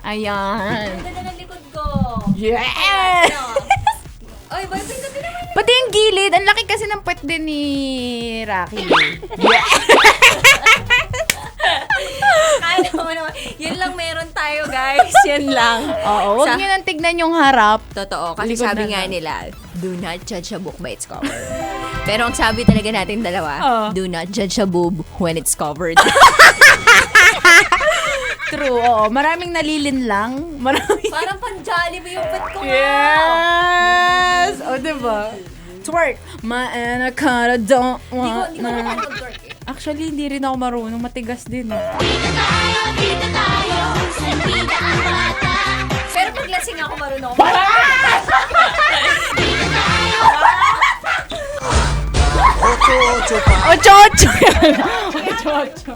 Ayan. Ang ganda ng likod ko. Yes! Oy, boyfriend ko din naman. Pati yung gilid, ang laki kasi ng puwet din ni Raqi. Yeah. Kaya mo naman. Yun lang meron tayo, guys. Yan lang. Oo, huwag nyo nang tignan yung harap. Totoo. Kasi Likod sabi na nga lang. nila, do not judge a book by its cover. Pero ang sabi talaga natin dalawa, do not judge a boob when it's covered. True, oo. Maraming nalilinlang. Maraming... Parang panjali mo yung pet ko. Yes! O, diba? Twerk. Ma-anaconda don't want Hindi ko naman mag-twerk eh. Actually, hindi rin ako marunong. Matigas din. Pero pag lasing ako, marunong ako. Ocho-ocho. Ocho-ocho.